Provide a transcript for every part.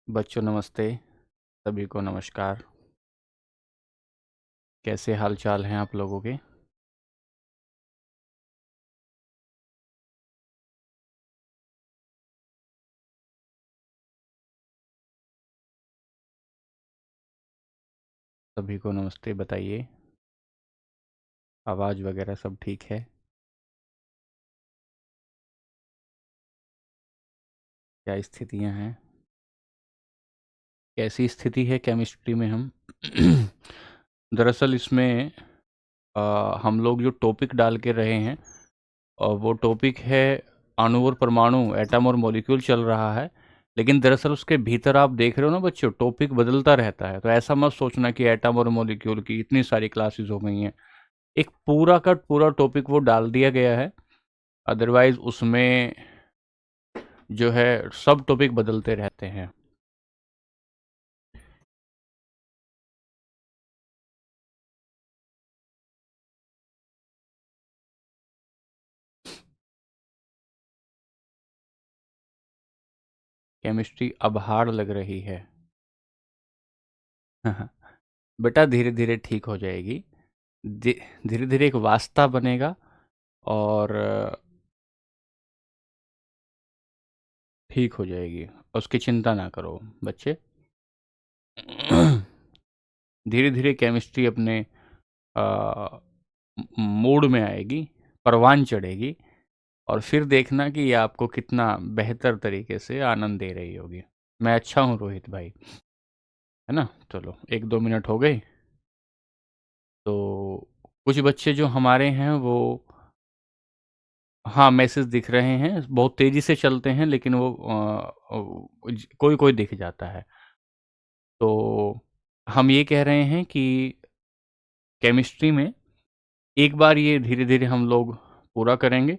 बच्चों नमस्ते, सभी को नमस्कार। कैसे हाल चाल हैं आप लोगों के? सभी को नमस्ते। बताइए, आवाज़ वगैरह सब ठीक है? क्या स्थितियां हैं? कैसी स्थिति है केमिस्ट्री में हम? दरअसल इसमें हम लोग जो टॉपिक डाल के रहे हैं और वो टॉपिक है अणु और परमाणु, एटम और मॉलिक्यूल चल रहा है। लेकिन दरअसल उसके भीतर आप देख रहे हो ना बच्चों, टॉपिक बदलता रहता है। तो ऐसा मत सोचना कि एटम और मॉलिक्यूल की इतनी सारी क्लासेस हो गई हैं। एक पूरा का पूरा टॉपिक वो डाल दिया गया है। अदरवाइज उसमें जो है सब टॉपिक बदलते रहते हैं। केमिस्ट्री अब हार्ड लग रही है। बेटा धीरे धीरे ठीक हो जाएगी। धीरे धीरे एक वास्ता बनेगा और ठीक हो जाएगी। उसकी चिंता ना करो बच्चे। धीरे धीरे केमिस्ट्री अपने मूड में आएगी, परवान चढ़ेगी और फिर देखना कि ये आपको कितना बेहतर तरीके से आनंद दे रही होगी। मैं अच्छा हूँ रोहित भाई, है ना? चलो 1-2 मिनट हो गए। तो कुछ बच्चे जो हमारे हैं वो, हाँ, मैसेज दिख रहे हैं। बहुत तेज़ी से चलते हैं लेकिन वो कोई-कोई दिख जाता है। तो हम ये कह रहे हैं कि केमिस्ट्री में एक बार ये धीरे-धीरे हम लोग पूरा करेंगे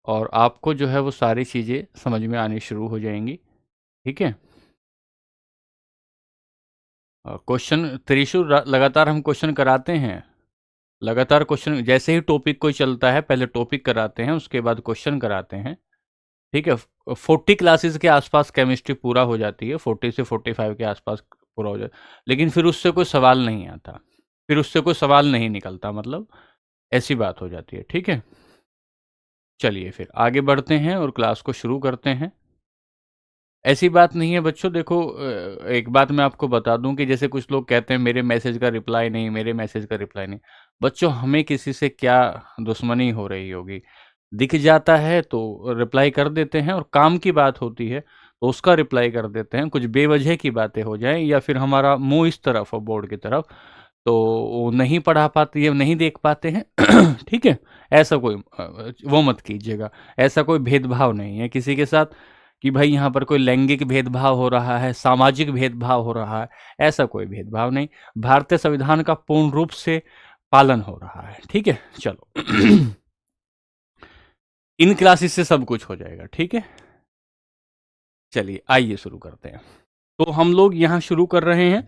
और आपको जो है वो सारी चीज़ें समझ में आनी शुरू हो जाएँगी। ठीक है? क्वेश्चन त्रिशु लगातार हम क्वेश्चन कराते हैं। लगातार क्वेश्चन जैसे ही टॉपिक कोई चलता है, पहले टॉपिक कराते हैं, उसके बाद क्वेश्चन कराते हैं। ठीक है? 40 क्लासेस के आसपास केमिस्ट्री पूरा हो जाती है, 40 से 45 के आसपास पूरा हो जाता है। लेकिन फिर उससे कोई सवाल नहीं आता, फिर उससे कोई सवाल नहीं निकलता, मतलब ऐसी बात हो जाती है। ठीक है? चलिए फिर आगे बढ़ते हैं और क्लास को शुरू करते हैं। ऐसी बात नहीं है बच्चों, देखो एक बात मैं आपको बता दूं कि जैसे कुछ लोग कहते हैं मेरे मैसेज का रिप्लाई नहीं, मेरे मैसेज का रिप्लाई नहीं। बच्चों, हमें किसी से क्या दुश्मनी हो रही होगी? दिख जाता है तो रिप्लाई कर देते हैं, और काम की बात होती है तो उसका रिप्लाई कर देते हैं। कुछ बेवजह की बातें हो जाएं या फिर हमारा मुंह इस तरफ हो बोर्ड की तरफ, तो वो नहीं पढ़ा पाते या नहीं देख पाते हैं। ठीक है? ऐसा कोई वो मत कीजिएगा। ऐसा कोई भेदभाव नहीं है किसी के साथ कि भाई यहाँ पर कोई लैंगिक भेदभाव हो रहा है, सामाजिक भेदभाव हो रहा है। ऐसा कोई भेदभाव नहीं। भारतीय संविधान का पूर्ण रूप से पालन हो रहा है। ठीक है? चलो। इन क्लासेस से सब कुछ हो जाएगा। ठीक है? चलिए आइए शुरू करते हैं। तो हम लोग यहाँ शुरू कर रहे हैं,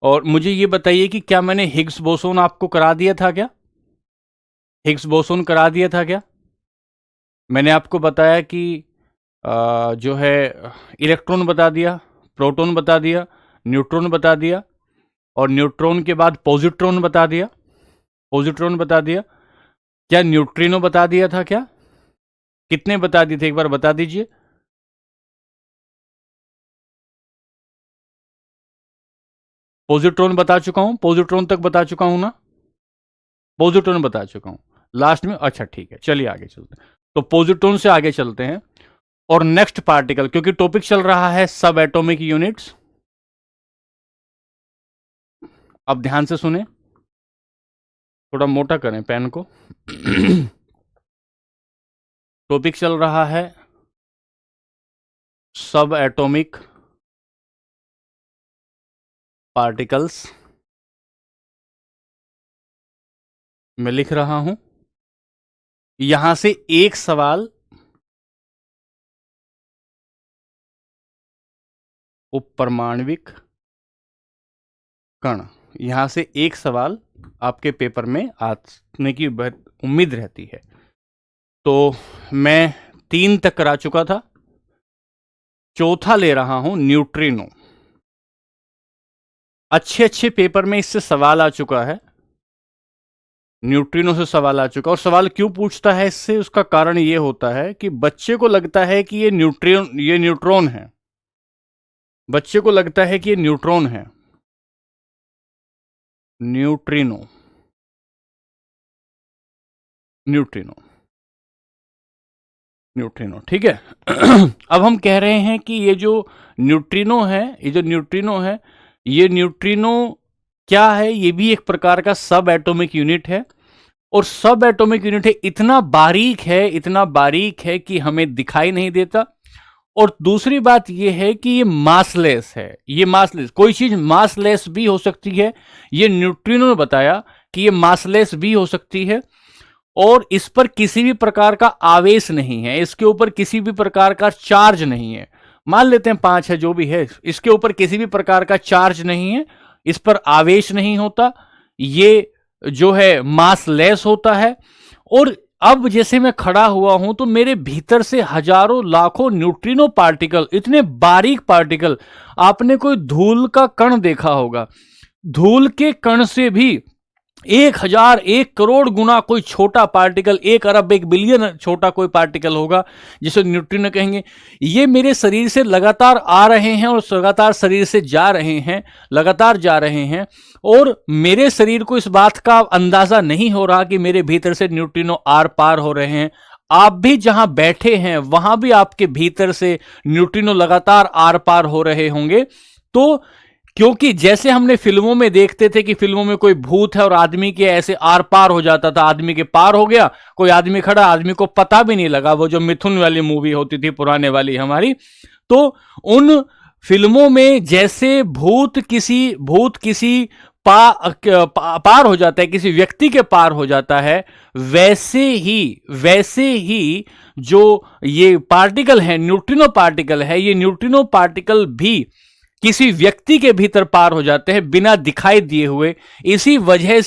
और मुझे ये बताइए कि क्या मैंने हिग्स बोसोन आपको करा दिया था क्या? हिग्स बोसोन करा दिया था क्या? मैंने आपको बताया कि जो है इलेक्ट्रॉन बता दिया, प्रोटॉन बता दिया, न्यूट्रॉन बता दिया, और न्यूट्रॉन के बाद पॉजिट्रॉन बता दिया, पॉजिट्रॉन बता दिया। क्या न्यूट्रिनो बता दिया था क्या? कितने बता दिए थे, एक बार बता दीजिए। पॉजिट्रॉन बता चुका हूं, पॉजिट्रॉन तक बता चुका हूं ना? पॉजिट्रॉन बता चुका हूं लास्ट में। अच्छा ठीक है, चलिए आगे चलते हैं। तो पॉजिट्रॉन से आगे चलते हैं और नेक्स्ट पार्टिकल, क्योंकि टॉपिक चल रहा है सब एटॉमिक यूनिट्स। अब ध्यान से सुने, थोड़ा मोटा करें पेन को। टॉपिक चल रहा है सब एटॉमिक पार्टिकल्स। मैं लिख रहा हूं, यहां से एक सवाल उपपरमाण्विक कण, यहां से एक सवाल आपके पेपर में आने की उम्मीद रहती है। तो मैं 3 तक करा चुका था, चौथा ले रहा हूं न्यूट्रिनो। अच्छे अच्छे पेपर में इससे सवाल आ चुका है, न्यूट्रिनो से सवाल आ चुका। और सवाल क्यों पूछता है इससे, उसका कारण ये होता है कि बच्चे को लगता है कि ये न्यूट्रॉन है, बच्चे को लगता है कि ये न्यूट्रॉन है, न्यूट्रिनो, न्यूट्रिनो, न्यूट्रिनो, ठीक है। अब हम कह रहे हैं कि ये जो न्यूट्रिनो है, ये जो न्यूट्रिनो है, ये न्यूट्रिनो क्या है, ये भी एक प्रकार का सब एटॉमिक यूनिट है। और सब एटॉमिक यूनिट है, इतना बारीक है, इतना बारीक है कि हमें दिखाई नहीं देता। और दूसरी बात यह है कि ये मासलेस है, ये मासलेस, कोई चीज मासलेस भी हो सकती है, ये न्यूट्रिनो ने बताया कि ये मासलेस भी हो सकती है। और इस पर किसी भी प्रकार का आवेश नहीं है, इसके ऊपर किसी भी प्रकार का चार्ज नहीं है। मान लेते हैं 5 है, जो भी है, इसके ऊपर किसी भी प्रकार का चार्ज नहीं है, इस पर आवेश नहीं होता, ये जो है मासलेस होता है। और अब जैसे मैं खड़ा हुआ हूं तो मेरे भीतर से हजारों लाखों न्यूट्रिनो पार्टिकल, इतने बारीक पार्टिकल, आपने कोई धूल का कण देखा होगा, धूल के कण से भी 1000 1 करोड़ गुना कोई छोटा पार्टिकल, 1 अरब 1 बिलियन छोटा कोई पार्टिकल होगा जिसे न्यूट्रिनो कहेंगे। ये मेरे शरीर से लगातार आ रहे हैं और लगातार शरीर से जा रहे हैं, लगातार जा रहे हैं। और मेरे शरीर को इस बात का अंदाजा नहीं हो रहा कि मेरे भीतर से न्यूट्रिनो आर पार हो रहे हैं। आप भी जहां बैठे हैं वहां भी आपके भीतर से न्यूट्रिनो लगातार आर पार हो रहे होंगे। तो क्योंकि जैसे हमने फिल्मों में देखते थे कि फिल्मों में कोई भूत है और आदमी के ऐसे आर पार हो जाता था, आदमी के पार हो गया, कोई आदमी खड़ा, आदमी को पता भी नहीं लगा, वो जो मिथुन वाली मूवी होती थी पुराने वाली हमारी, तो उन फिल्मों में जैसे भूत किसी पार हो जाता है, किसी व्यक्ति के पार हो जाता है, वैसे ही जो ये पार्टिकल है, न्यूट्रिनो पार्टिकल है, ये न्यूट्रिनो पार्टिकल भी किसी व्यक्ति के भीतर पार हो जाते हैं बिना दिखाई दिए हुए। इसी वजह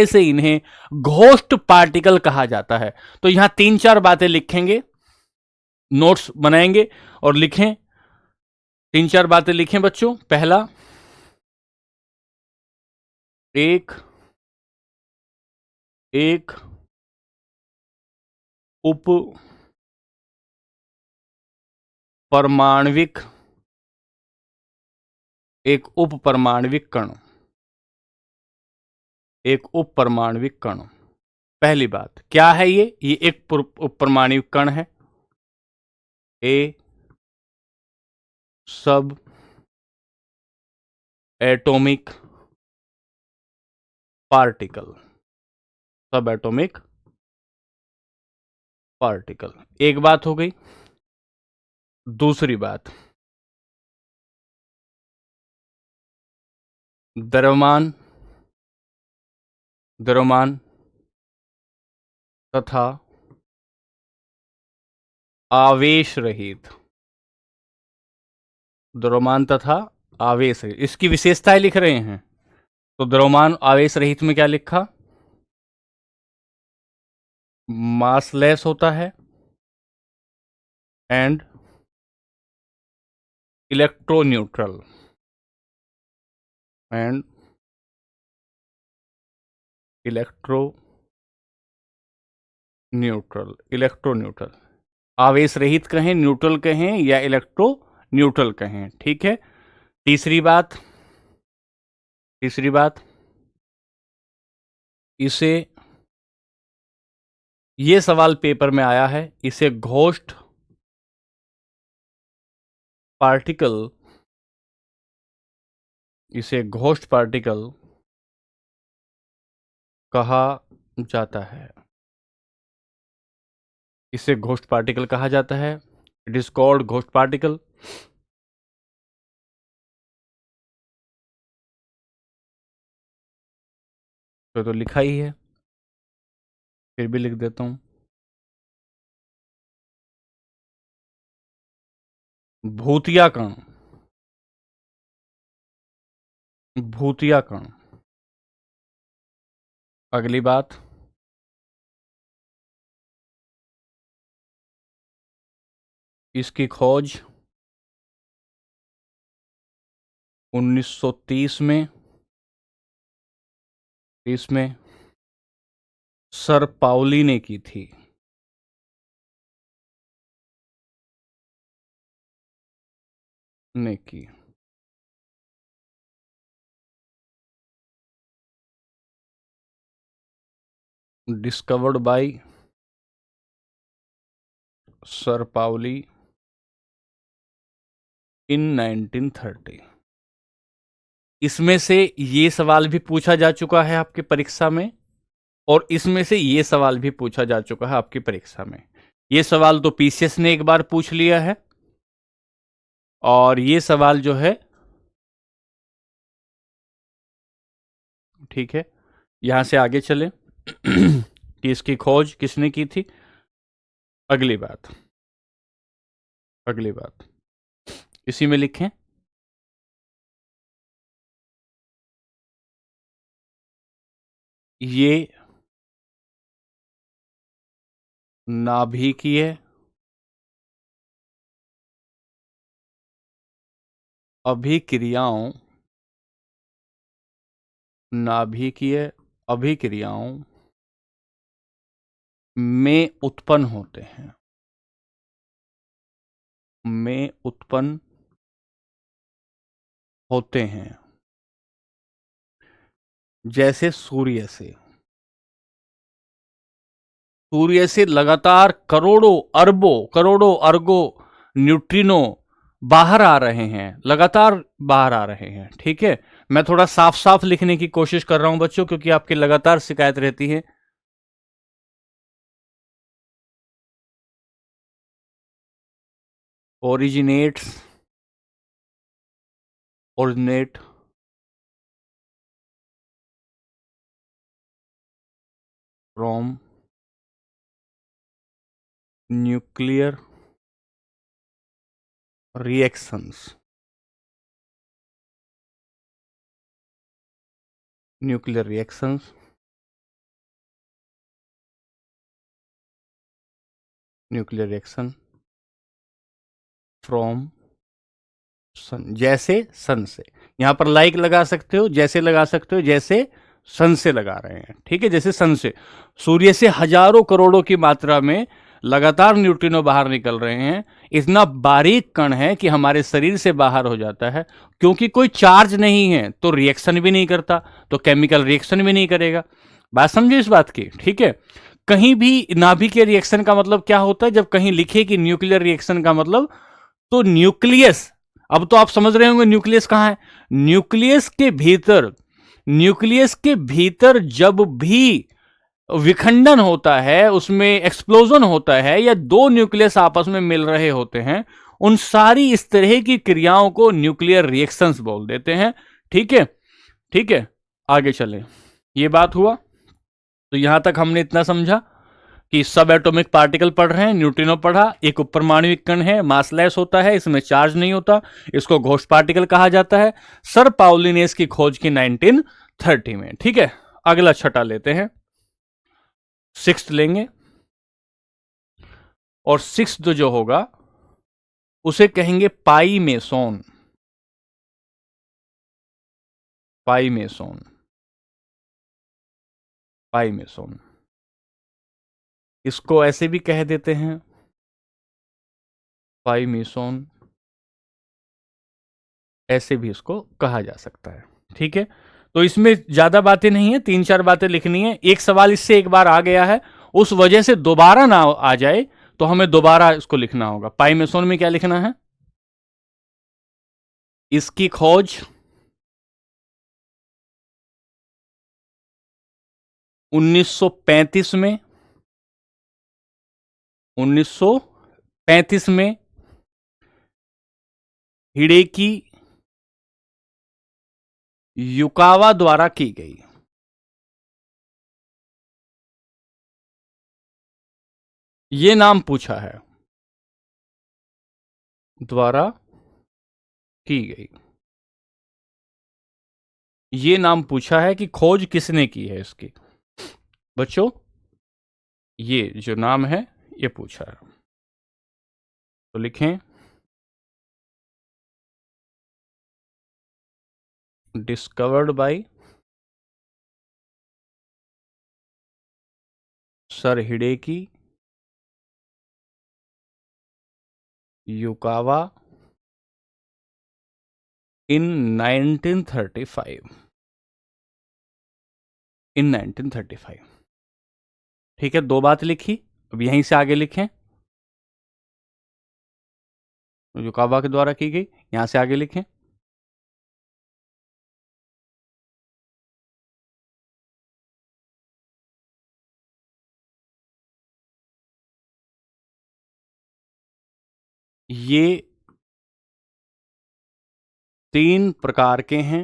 से इन्हें घोस्ट पार्टिकल कहा जाता है। तो यहां 3-4 बातें लिखेंगे, नोट्स बनाएंगे और लिखें, 3-4 बातें लिखें बच्चों। पहला, एक एक उप परमाणविक एक उप परमाणविक कण, एक उप परमाणविक कण। पहली बात क्या है, ये एक उप परमाणविक कण है, ए सब एटॉमिक पार्टिकल, सब एटॉमिक पार्टिकल, एक बात हो गई। दूसरी बात, द्रव्यमान द्रव्यमान तथा आवेश रहित, द्रव्यमान तथा आवेश रहित, इसकी विशेषताएं लिख रहे हैं। तो द्रव्यमान आवेश रहित में क्या लिखा, मासलेस होता है एंड इलेक्ट्रोन्यूट्रल, एंड इलेक्ट्रोन्यूट्रल, आवेश रहित कहें, न्यूट्रल कहें या इलेक्ट्रो न्यूट्रल कहें, ठीक है। तीसरी बात, इसे, ये सवाल पेपर में आया है, इसे घोस्ट पार्टिकल, इसे घोस्ट पार्टिकल कहा जाता है, इसे घोस्ट पार्टिकल कहा जाता है, it is called ghost particle. तो लिखा ही है, फिर भी लिख देता हूं, भूतिया कण, भूतिया कण। अगली बात, इसकी खोज 1930 में सर पाउली ने की थी। ने की। डिस्कवर्ड बाय सर पाउली इन 1930। इसमें से ये सवाल भी पूछा जा चुका है आपकी परीक्षा में, और इसमें से ये सवाल भी पूछा जा चुका है आपकी परीक्षा में। ये सवाल तो पीसीएस ने एक बार पूछ लिया है, और ये सवाल जो है, ठीक है, यहां से आगे चले कि इसकी खोज किसने की थी। अगली बात इसी में लिखें, ये नाभिकीय अभिक्रियाओं में उत्पन्न होते हैं जैसे सूर्य से लगातार करोड़ों अरबों न्यूट्रिनो बाहर आ रहे हैं, लगातार बाहर आ रहे हैं। ठीक है, मैं थोड़ा साफ साफ लिखने की कोशिश कर रहा हूं बच्चों, क्योंकि आपकी लगातार शिकायत रहती है। Originate from nuclear reactions. Nuclear reaction from sun, जैसे सन से। यहां पर लाइक लगा सकते हो, जैसे लगा सकते हो, जैसे सन से लगा रहे हैं। ठीक है, जैसे सन से, सूर्य से हजारों करोड़ों की मात्रा में लगातार न्यूट्रिनो बाहर निकल रहे हैं। इतना बारीक कण है कि हमारे शरीर से बाहर हो जाता है, क्योंकि कोई चार्ज नहीं है तो रिएक्शन भी नहीं करता, तो केमिकल रिएक्शन भी नहीं करेगा। बात समझे इस बात की। ठीक है, कहीं भी नाभिकीय रिएक्शन का मतलब क्या होता है, जब कहीं लिखे कि न्यूक्लियर रिएक्शन का मतलब, तो न्यूक्लियस, अब तो आप समझ रहे होंगे न्यूक्लियस कहां है। न्यूक्लियस के भीतर जब भी विखंडन होता है, उसमें एक्सप्लोजन होता है, या दो न्यूक्लियस आपस में मिल रहे होते हैं, उन सारी इस तरह की क्रियाओं को न्यूक्लियर रिएक्शंस बोल देते हैं। ठीक है, ठीक है, आगे चलें। ये बात हुआ, तो यहां तक हमने इतना समझा कि सब एटॉमिक पार्टिकल पढ़ रहे हैं, न्यूट्रिनो पढ़ा, एक उपपरमाणुविक कण है, मासलेस होता है, इसमें चार्ज नहीं होता, इसको घोस्ट पार्टिकल कहा जाता है। सर पाउली ने इसकी खोज की 1930 में। ठीक है, अगला छठा लेते हैं, सिक्स्थ लेंगे, और सिक्स्थ जो होगा उसे कहेंगे पाई मेसोन। इसको ऐसे भी कह देते हैं, पाई मेसोन, ऐसे भी इसको कहा जा सकता है। ठीक है, तो इसमें ज्यादा बातें नहीं है, 3-4 बातें लिखनी है। एक सवाल इससे एक बार आ गया है, उस वजह से दोबारा ना आ जाए, तो हमें दोबारा इसको लिखना होगा। पाई मेसोन में क्या लिखना है, इसकी खोज 1935 में हिडेकी युकावा द्वारा की गई। ये नाम पूछा है, द्वारा की गई, ये नाम पूछा है कि खोज किसने की है इसकी। बच्चों, ये जो नाम है ये पूछा है। तो लिखें discovered by sir Hideki Yukawa in 1935। In 1935। ठीक है, दो बात लिखी। अब यहीं से आगे लिखें, युकावा के द्वारा की गई, यहां से आगे लिखें। ये 3 प्रकार के हैं,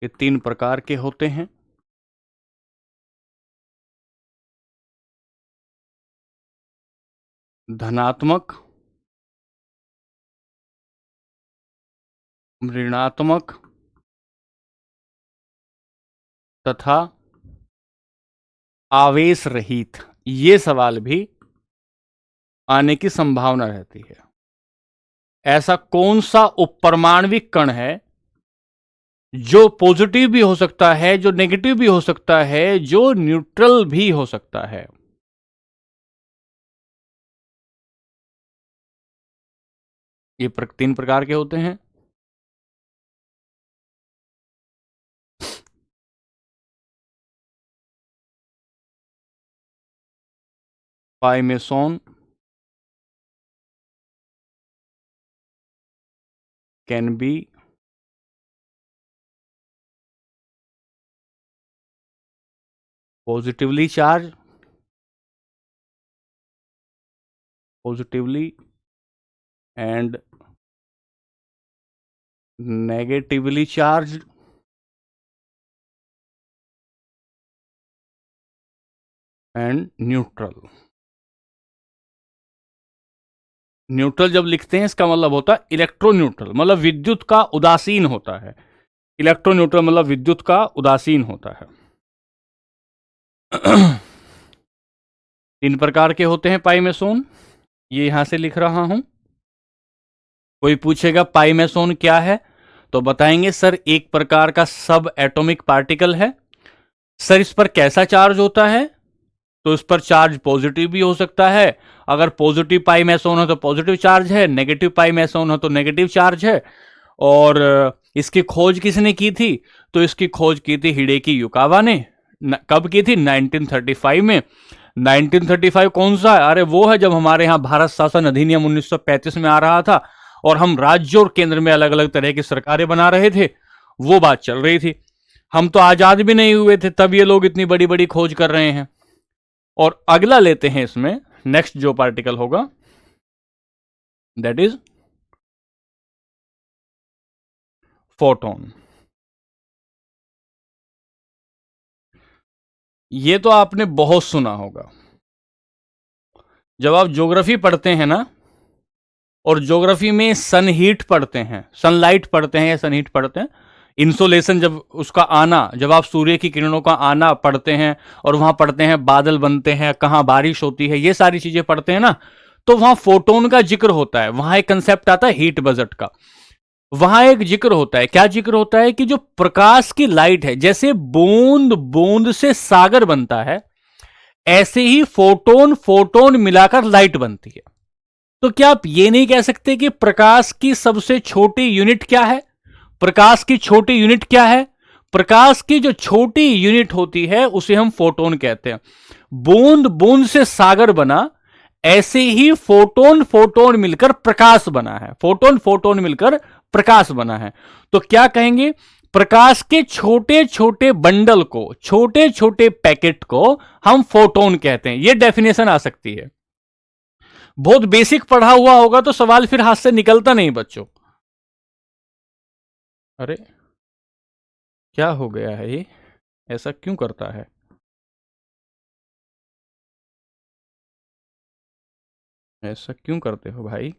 ये 3 प्रकार के होते हैं। धनात्मक, ऋणात्मक तथा आवेश रहित। ये सवाल भी आने की संभावना रहती है। ऐसा कौन सा उपपरमाणविक कण है जो पॉजिटिव भी हो सकता है, जो नेगेटिव भी हो सकता है, जो न्यूट्रल भी हो सकता है? ये 3 प्रकार के होते हैं। Pi meson can be positively charged, positively and negatively charged, and neutral। Neutral जब लिखते हैं इसका मतलब होता है इलेक्ट्रो न्यूट्रल, मतलब विद्युत का उदासीन होता है। इलेक्ट्रो न्यूट्रल मतलब विद्युत का उदासीन होता है। 3 प्रकार के होते हैं पाइमेसोन, ये यहां से लिख रहा हूं। कोई पूछेगा पाइमेसोन क्या है, तो बताएंगे सर एक प्रकार का सब एटॉमिक पार्टिकल है। सर इस पर कैसा चार्ज होता है, तो इस पर चार्ज पॉजिटिव भी हो सकता है। अगर पॉजिटिव पाइमेसोन हो तो पॉजिटिव चार्ज है, नेगेटिव पाइमेसोन हो तो नेगेटिव चार्ज है। और इसकी खोज किसने की थी, तो इसकी खोज की थी हिडेकी युकावा ने। कब की थी, 1935 में। 1935 कौन सा है, अरे वो है जब हमारे यहां भारत शासन अधिनियम 1935 में आ रहा था और हम राज्य और केंद्र में अलग अलग तरह की सरकारें बना रहे थे, वो बात चल रही थी। हम तो आजाद भी नहीं हुए थे तब ये लोग इतनी बड़ी बड़ी खोज कर रहे हैं। और अगला लेते हैं इसमें, नेक्स्ट जो पार्टिकल होगा दैट इज फोटोन। ये तो आपने बहुत सुना होगा। जब आप ज्योग्राफी पढ़ते हैं ना, और ज्योग्राफी में सन हीट पढ़ते हैं, सनलाइट पढ़ते हैं या सन हीट पढ़ते हैं, इंसोलेशन जब उसका आना, जब आप सूर्य की किरणों का आना पढ़ते हैं और वहां पढ़ते हैं बादल बनते हैं, कहां बारिश होती है, ये सारी चीजें पढ़ते हैं ना, तो वहां फोटोन का जिक्र होता है। वहां एक कंसेप्ट आता है हीट बजट का। वहां एक जिक्र होता है, क्या जिक्र होता है कि जो प्रकाश की लाइट है, जैसे बूंद बूंद से सागर बनता है, ऐसे ही फोटोन फोटोन मिलाकर लाइट बनती है। तो क्या आप ये नहीं कह सकते कि प्रकाश की सबसे छोटी यूनिट क्या है? प्रकाश की छोटी यूनिट क्या है? प्रकाश की जो छोटी यूनिट होती है उसे हम फोटोन कहते हैं। बूंद बूंद से सागर बना, ऐसे ही फोटोन फोटोन मिलकर प्रकाश बना है। फोटोन फोटोन मिलकर प्रकाश बना है। तो क्या कहेंगे, प्रकाश के छोटे छोटे बंडल को, छोटे छोटे पैकेट को हम फोटोन कहते हैं। यह डेफिनेशन आ सकती है। बहुत बेसिक पढ़ा हुआ होगा तो सवाल फिर हाथ से निकलता नहीं बच्चों। अरे क्या हो गया है ये, ऐसा क्यों करता है? ऐसा क्यों करते हो भाई?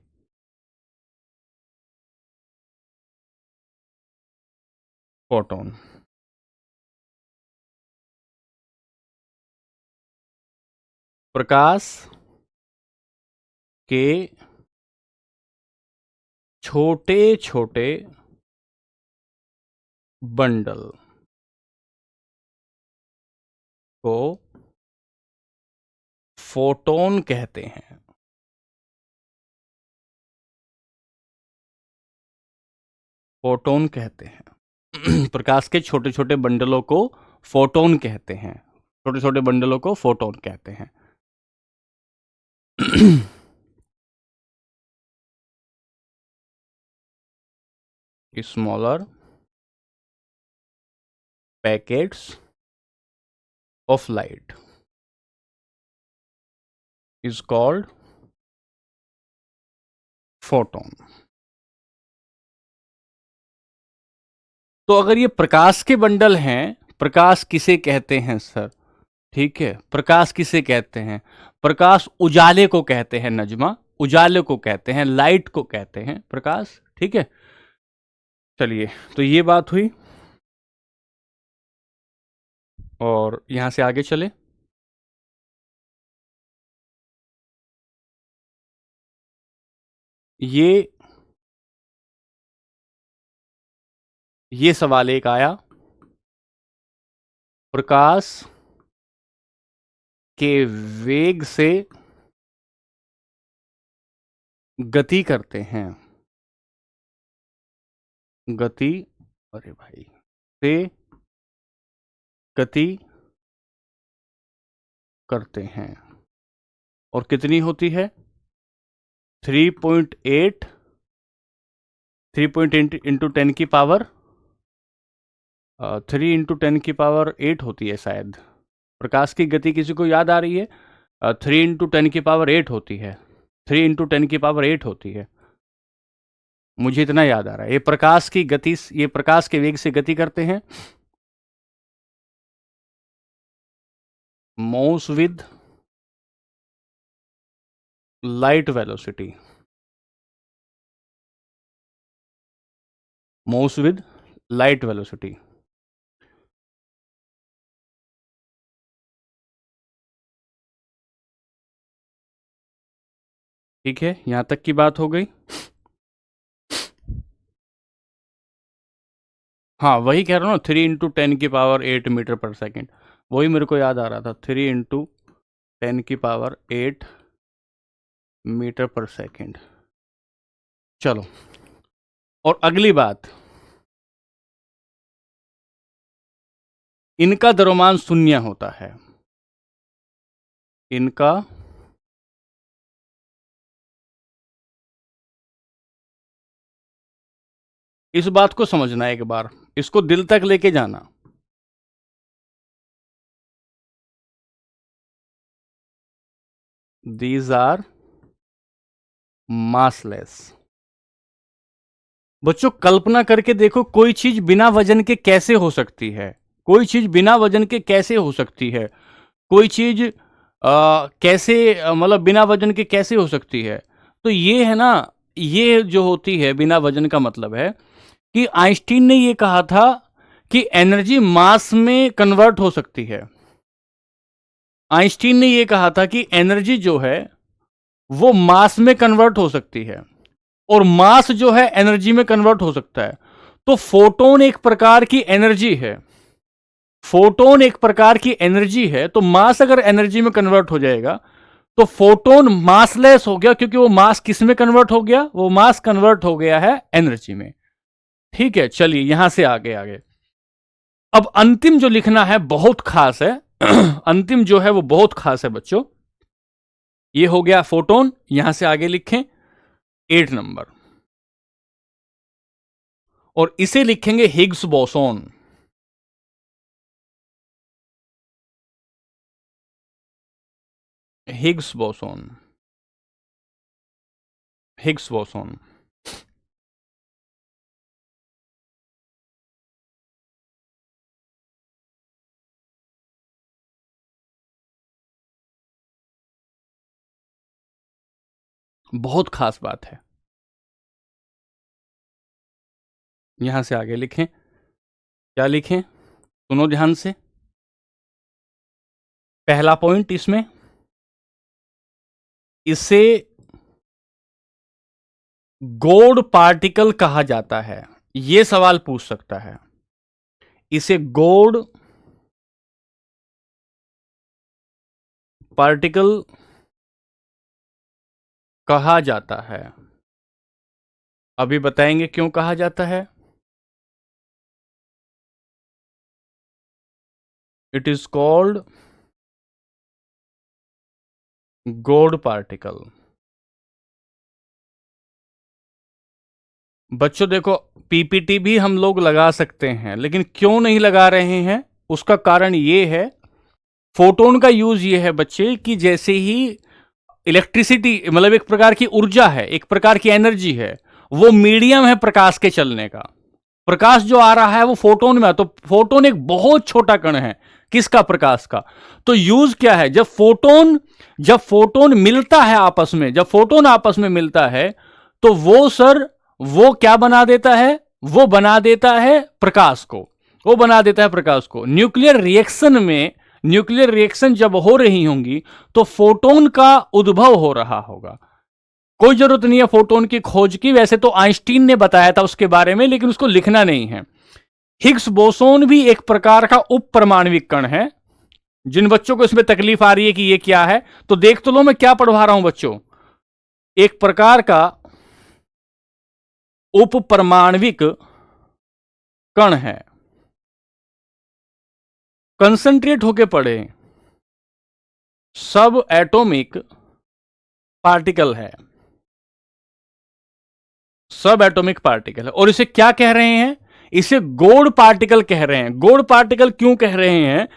फोटोन, प्रकाश के छोटे छोटे बंडल को फोटोन कहते हैं। फोटोन कहते हैं। प्रकाश के छोटे छोटे बंडलों को फोटोन कहते हैं। छोटे छोटे बंडलों को फोटोन कहते हैं। Smaller packets of light is called photon। तो अगर ये प्रकाश के बंडल हैं, प्रकाश किसे कहते हैं सर? ठीक है, प्रकाश किसे कहते हैं? प्रकाश उजाले को कहते हैं नजमा, उजाले को कहते हैं, लाइट को कहते हैं प्रकाश। ठीक है, चलिए, तो ये बात हुई और यहां से आगे चले। ये सवाल एक आया, प्रकाश के वेग से गति करते हैं, गति, अरे भाई, से गति करते हैं और कितनी होती है? 3.8 इंटू 10 की पावर 3 इंटू 10 की पावर 8 होती है शायद। प्रकाश की गति किसी को याद आ रही है? 3 इंटू 10 की पावर 8 होती है। 3 इंटू 10 की पावर 8 होती है, मुझे इतना याद आ रहा है। ये प्रकाश की गति, ये प्रकाश के वेग से गति करते हैं। moves with light velocity, moves with light velocity। ठीक है, यहां तक की बात हो गई। हाँ, वही कह रहा हूँ ना, 3 इंटू 10 की पावर 8 मीटर पर सेकेंड, वही मेरे को याद आ रहा था। 3 इंटू 10 की पावर 8 मीटर पर सेकेंड। चलो, और अगली बात, इनका द्रव्यमान शून्य होता है। इनका इस बात को समझना, एक बार इसको दिल तक लेके जाना। These are massless। बच्चों, कल्पना करके देखो, कोई चीज बिना वजन के कैसे हो सकती है? कोई चीज बिना वजन के कैसे हो सकती है? कोई चीज कैसे, मतलब बिना वजन के कैसे हो सकती है? तो ये है ना, ये जो होती है बिना वजन का मतलब है कि आइंस्टीन ने ये कहा था कि एनर्जी मास में कन्वर्ट हो सकती है। आइंस्टीन ने ये कहा था कि एनर्जी जो है वो मास में कन्वर्ट हो सकती है और मास जो है एनर्जी में कन्वर्ट हो सकता है। तो फोटोन एक प्रकार की एनर्जी है, फोटोन एक प्रकार की एनर्जी है। तो मास अगर एनर्जी में कन्वर्ट हो जाएगा तो फोटोन मासलेस हो गया, क्योंकि वो मास किस में कन्वर्ट हो गया? वो मास कन्वर्ट हो गया है एनर्जी में। ठीक है, चलिए यहां से आगे आगे। अब अंतिम जो लिखना है बहुत खास है। अंतिम जो है वो बहुत खास है बच्चों। ये हो गया फोटोन, यहां से आगे लिखें 8 नंबर, और इसे लिखेंगे Higgs boson. Higgs boson, Higgs boson. बहुत खास बात है। यहां से आगे लिखें, क्या लिखें? सुनो ध्यान से। पहला पॉइंट इसमें, इसे गॉड पार्टिकल कहा जाता है? यह सवाल पूछ सकता है। इसे गॉड पार्टिकल कहा जाता है। अभी बताएंगे क्यों कहा जाता है। It is called God particle. बच्चों देखो, पीपीटी भी हम लोग लगा सकते हैं, लेकिन क्यों नहीं लगा रहे हैं, उसका कारण ये है, फोटोन का यूज ये है बच्चे कि जैसे ही इलेक्ट्रिसिटी मतलब एक प्रकार की ऊर्जा है, एक प्रकार की एनर्जी है, वो मीडियम है प्रकाश के चलने का। प्रकाश जो आ रहा है वो फोटोन में, तो फोटोन एक बहुत छोटा कण है। किसका? प्रकाश का। तो यूज क्या है, जब फोटोन मिलता है आपस में, जब फोटोन आपस में मिलता है, तो वो क्या बना देता है? वो बना देता है प्रकाश को। वो बना देता है प्रकाश को। न्यूक्लियर रिएक्शन जब हो रही होंगी तो फोटोन का उद्भव हो रहा होगा। कोई जरूरत नहीं है फोटोन की खोज की, वैसे तो आइंस्टीन ने बताया था उसके बारे में, लेकिन उसको लिखना नहीं है। हिग्स बोसोन भी एक प्रकार का उप परमाणविक कण है। जिन बच्चों को इसमें तकलीफ आ रही है कि ये क्या है, तो देख तो लो मैं क्या पढ़वा रहा हूं बच्चों। एक प्रकार का उप परमाणविक कण है। कंसंट्रेट होके पढ़े। सब एटॉमिक पार्टिकल है। सब एटॉमिक पार्टिकल है। और इसे क्या कह रहे हैं? इसे गॉड पार्टिकल कह रहे हैं। गॉड पार्टिकल क्यों कह रहे हैं?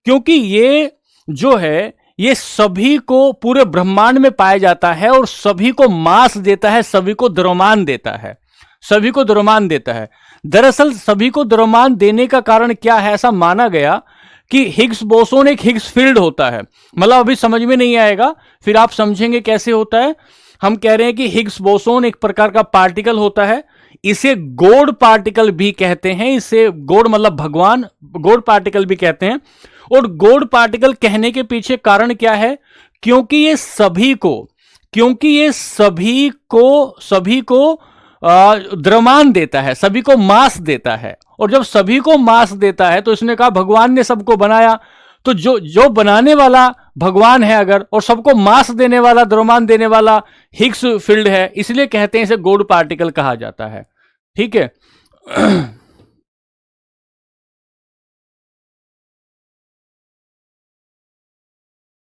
क्योंकि ये जो है, ये सभी को पूरे ब्रह्मांड में पाया जाता है और सभी को मास देता है, सभी को द्रव्यमान देता है, सभी को द्रव्यमान देता है। दरअसल सभी को द्रव्यमान देने का कारण क्या है? ऐसा माना गया कि हिग्स बोसोन एक हिग्स फील्ड होता है। मतलब अभी समझ में नहीं आएगा, फिर आप समझेंगे कैसे होता है। हम कह रहे हैं कि हिग्स बोसोन एक प्रकार का पार्टिकल होता है। इसे गॉड पार्टिकल भी कहते हैं। इसे गॉड मतलब भगवान, गॉड पार्टिकल भी कहते हैं। और गॉड पार्टिकल कहने के पीछे कारण क्या है? क्योंकि ये सभी को द्रव्यमान देता है, सभी को मास देता है। और जब सभी को मास देता है तो इसने कहा भगवान ने सबको बनाया, तो जो बनाने वाला भगवान है अगर, और सबको मास देने वाला, द्रव्यमान देने वाला हिग्स फील्ड है, इसलिए कहते हैं इसे गॉड पार्टिकल कहा जाता है। ठीक है।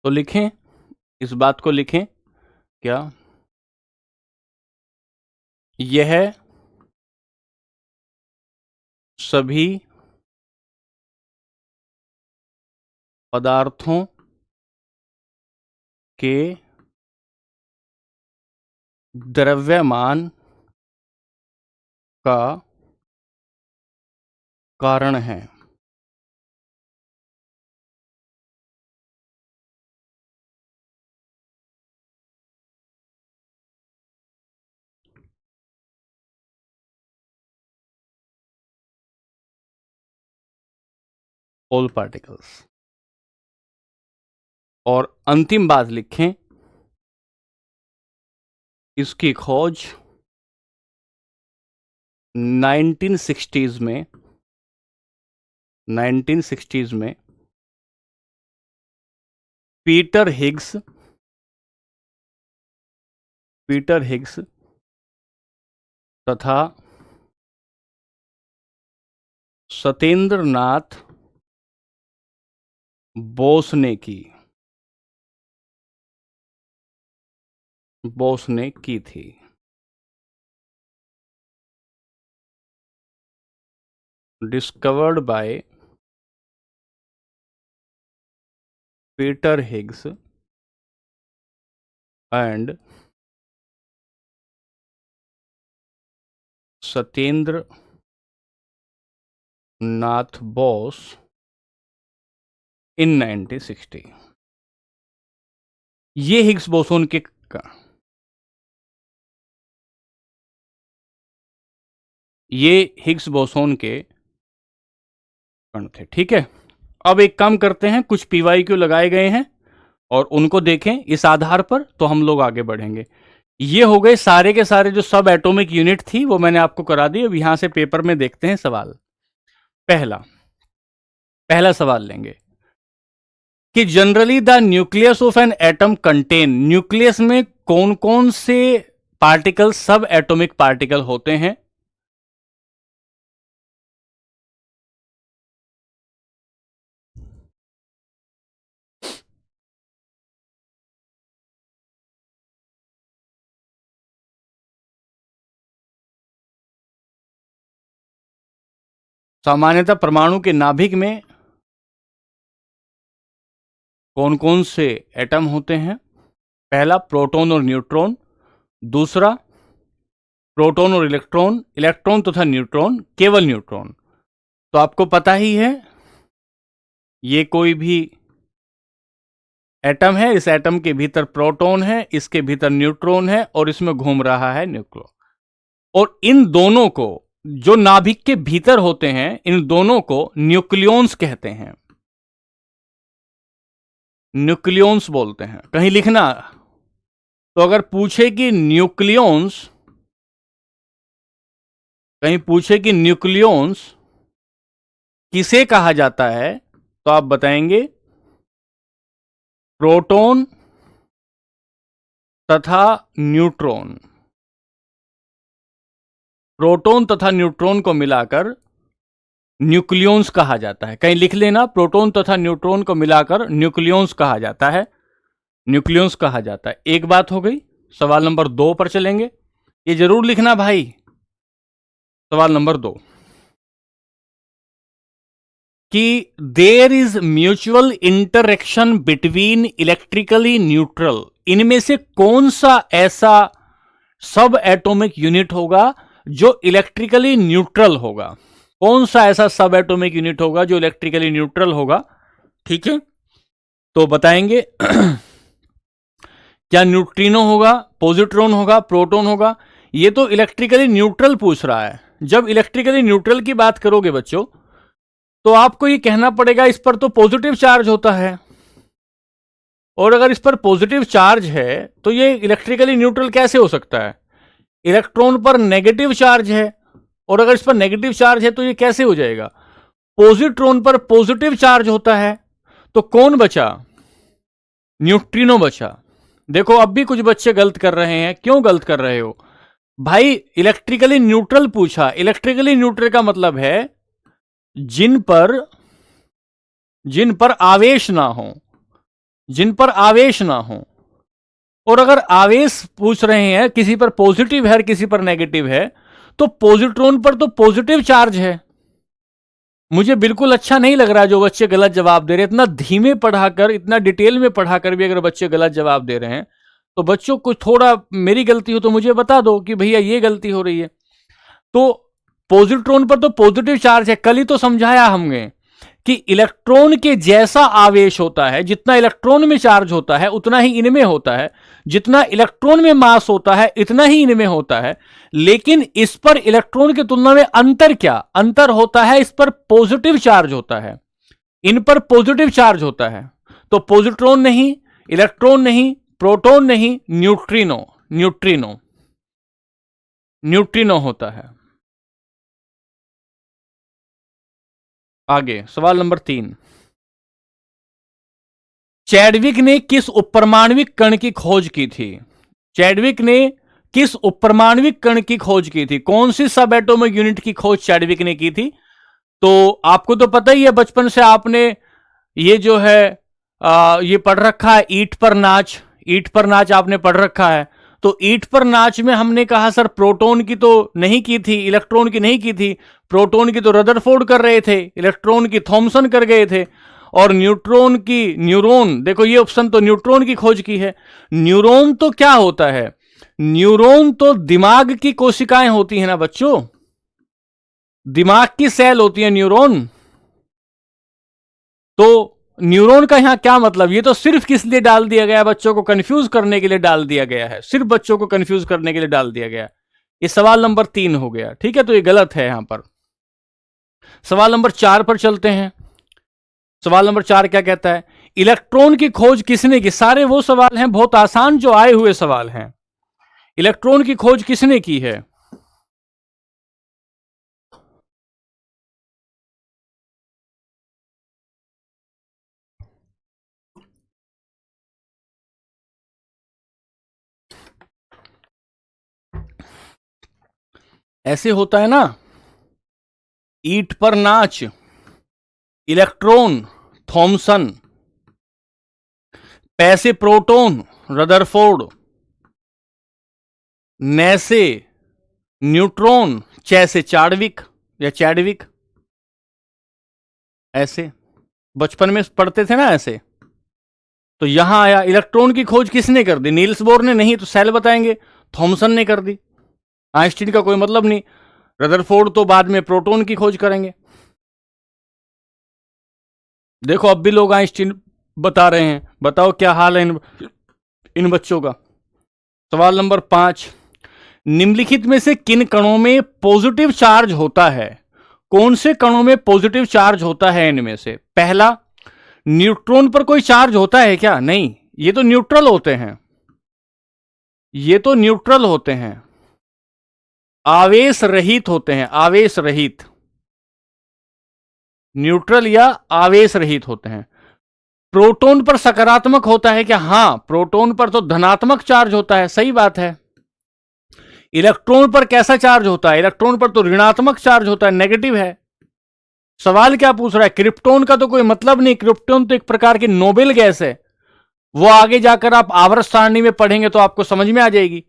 तो लिखें, इस बात को लिखें क्या? यह सभी पदार्थों के द्रव्यमान का कारण है। All particles. और अंतिम बात लिखें, इसकी खोज 1960s में पीटर हिग्स तथा सत्येंद्र नाथ बोस ने की थी। Discovered by Peter Higgs and Satyendra Nath Bose in 1960। ये हिग्स बोसोन के कण थे। ठीक है। अब एक काम करते हैं, कुछ पीवाईक्यू लगाए गए हैं और उनको देखें, इस आधार पर तो हम लोग आगे बढ़ेंगे। ये हो गए सारे के सारे जो सब एटॉमिक यूनिट थी वो मैंने आपको करा दी। अब यहां से पेपर में देखते हैं सवाल। पहला पहला सवाल लेंगे कि generally the nucleus of an atom contain, nucleus में कौन कौन से पार्टिकल सब एटॉमिक पार्टिकल होते हैं। सामान्यतः परमाणु के नाभिक में कौन कौन से एटम होते हैं। पहला प्रोटॉन और न्यूट्रॉन, दूसरा प्रोटॉन और इलेक्ट्रॉन, इलेक्ट्रॉन तथा न्यूट्रॉन, केवल न्यूट्रॉन। तो आपको पता ही है ये कोई भी एटम है, इस एटम के भीतर प्रोटॉन है, इसके भीतर न्यूट्रॉन है और इसमें घूम रहा है न्यूक्लियस। और इन दोनों को जो नाभिक के भीतर होते हैं इन दोनों को न्यूक्लियॉन्स कहते हैं, न्यूक्लियॉन्स बोलते हैं। कहीं लिखना तो अगर पूछे कि न्यूक्लियॉन्स, कहीं पूछे कि न्यूक्लियॉन्स किसे कहा जाता है तो आप बताएंगे प्रोटॉन तथा न्यूट्रॉन। प्रोटॉन तथा न्यूट्रॉन को मिलाकर न्यूक्लियॉन्स कहा जाता है। कहीं लिख लेना, प्रोटॉन तथा न्यूट्रॉन को मिलाकर न्यूक्लियॉन्स कहा जाता है, न्यूक्लियॉन्स कहा जाता है। एक बात हो गई। सवाल नंबर 2 पर चलेंगे, ये जरूर लिखना भाई। सवाल नंबर 2 कि there is mutual interaction between electrically neutral, इनमें से कौन सा ऐसा सब एटॉमिक यूनिट होगा जो इलेक्ट्रिकली न्यूट्रल होगा। कौन सा ऐसा सब एटॉमिक यूनिट होगा जो इलेक्ट्रिकली न्यूट्रल होगा। ठीक है, तो बताएंगे क्या न्यूट्रिनो होगा, पॉजिट्रॉन होगा, प्रोटॉन होगा। ये तो इलेक्ट्रिकली न्यूट्रल पूछ रहा है। जब इलेक्ट्रिकली न्यूट्रल की बात करोगे बच्चों तो आपको ये कहना पड़ेगा इस पर तो पॉजिटिव चार्ज होता है, और अगर इस पर पॉजिटिव चार्ज है तो ये इलेक्ट्रिकली न्यूट्रल कैसे हो सकता है। इलेक्ट्रॉन पर नेगेटिव चार्ज है, और अगर इस पर नेगेटिव चार्ज है तो ये कैसे हो जाएगा। पॉजिट्रॉन पर पॉजिटिव चार्ज होता है, तो कौन बचा, न्यूट्रिनो बचा। देखो अब भी कुछ बच्चे गलत कर रहे हैं। क्यों गलत कर रहे हो भाई, इलेक्ट्रिकली न्यूट्रल पूछा। इलेक्ट्रिकली न्यूट्रल का मतलब है जिन पर आवेश ना हो, जिन पर आवेश ना हो। और अगर आवेश पूछ रहे हैं, किसी पर पॉजिटिव है और किसी पर नेगेटिव है, तो पॉजिट्रॉन पर तो पॉजिटिव चार्ज है। मुझे बिल्कुल अच्छा नहीं लग रहा जो बच्चे गलत जवाब दे रहे हैं। इतना धीमे पढ़ाकर, इतना डिटेल में पढ़ाकर भी अगर बच्चे गलत जवाब दे रहे हैं तो बच्चों को थोड़ा, मेरी गलती हो तो मुझे बता दो कि भैया ये गलती हो रही है। तो पॉजिट्रॉन पर तो पॉजिटिव चार्ज है। कल ही तो समझाया हमने कि इलेक्ट्रॉन के जैसा आवेश होता है, जितना इलेक्ट्रॉन में चार्ज होता है उतना ही इनमें होता है, जितना इलेक्ट्रॉन में मास होता है इतना ही इनमें होता है। लेकिन इस पर इलेक्ट्रॉन की तुलना में अंतर क्या, अंतर होता है इस पर पॉजिटिव चार्ज होता है, इन पर पॉजिटिव चार्ज होता है। तो पॉजिट्रॉन नहीं, इलेक्ट्रॉन नहीं, प्रोटॉन नहीं, न्यूट्रिनो, न्यूट्रिनो, न्यूट्रिनो होता है। आगे सवाल नंबर 3, चैडविक ने किस उपपरमाणविक कण की खोज की थी। चैडविक ने किस उपपरमाणविक कण की खोज की थी, कौन सी सब एटॉमिक यूनिट की खोज चैडविक ने की थी। तो आपको तो पता ही है, बचपन से आपने ये जो है ये पढ़ रखा है, ईंट पर नाच, ईंट पर नाच आपने पढ़ रखा है। तो ईंट पर नाच में हमने कहा सर प्रोटॉन की तो नहीं की थी, इलेक्ट्रॉन की नहीं की थी। प्रोटॉन की तो रदरफोर्ड कर रहे थे, इलेक्ट्रॉन की थॉमसन कर गए थे, और न्यूट्रॉन की, न्यूरॉन, देखो ये ऑप्शन तो न्यूट्रॉन की खोज की है। न्यूरॉन तो क्या होता है, न्यूरॉन तो दिमाग की कोशिकाएं होती हैं ना बच्चों, दिमाग की सेल होती है न्यूरॉन। तो न्यूरॉन का यहां क्या मतलब, ये तो सिर्फ किस लिए डाल दिया गया, बच्चों को कंफ्यूज करने के लिए डाल दिया गया है, सिर्फ बच्चों को कंफ्यूज करने के लिए डाल दिया गया। ये सवाल नंबर 3 हो गया। ठीक है, तो ये गलत है यहां पर। सवाल नंबर 4 पर चलते हैं। सवाल नंबर 4 क्या कहता है, इलेक्ट्रॉन की खोज किसने की। सारे वो सवाल हैं बहुत आसान जो आए हुए सवाल हैं। इलेक्ट्रॉन की खोज किसने की है? ऐसे होता है ना, ईंट पर नाच, इलेक्ट्रॉन थॉमसन, पैसे प्रोटॉन रदरफोर्ड, नैसे न्यूट्रॉन चैसे चार्डविक या चैडविक। ऐसे बचपन में पढ़ते थे ना ऐसे। तो यहां आया, इलेक्ट्रॉन की खोज किसने कर दी? नील्स बोर ने नहीं, तो सेल बताएंगे, थॉमसन ने कर दी। आइंस्टीन का कोई मतलब नहीं। रदरफोर्ड तो बाद में प्रोटॉन की खोज करेंगे। देखो अब भी लोग आइंस्टीन बता रहे हैं। बताओ क्या हाल है इन बच्चों का। सवाल नंबर 5, निम्नलिखित में से किन कणों में पॉजिटिव चार्ज होता है? कौन से कणों में पॉजिटिव चार्ज होता है इनमें से? पहला, न्यूट्रॉन पर कोई चार्ज होता है क्या? नहीं, ये तो न्यूट्रल होते हैं, ये तो न्यूट्रल होते हैं, आवेश रहित होते हैं, आवेश रहित, न्यूट्रल या आवेश रहित होते हैं। प्रोटॉन पर सकारात्मक होता है क्या? हां, प्रोटॉन पर तो धनात्मक चार्ज होता है, सही बात है। इलेक्ट्रॉन पर कैसा चार्ज होता है? इलेक्ट्रॉन पर तो ऋणात्मक चार्ज होता है, नेगेटिव है। सवाल क्या पूछ रहा है? क्रिप्टॉन का तो कोई मतलब नहीं, क्रिप्टॉन तो एक प्रकार की नोबेल गैस है, वो आगे जाकर आप आवर्त सारणी में पढ़ेंगे तो आपको समझ में आ जाएगी।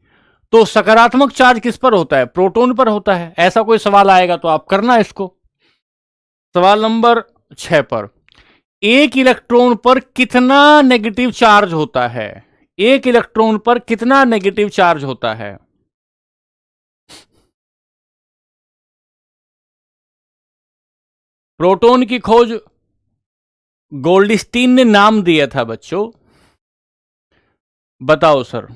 तो सकारात्मक चार्ज किस पर होता है? प्रोटॉन पर होता है। ऐसा कोई सवाल आएगा तो आप करना इसको। सवाल नंबर 6 पर, एक इलेक्ट्रॉन पर कितना नेगेटिव चार्ज होता है? एक इलेक्ट्रॉन पर कितना नेगेटिव चार्ज होता है? प्रोटॉन की खोज गोल्डस्टीन ने नाम दिया था बच्चों। बताओ सर,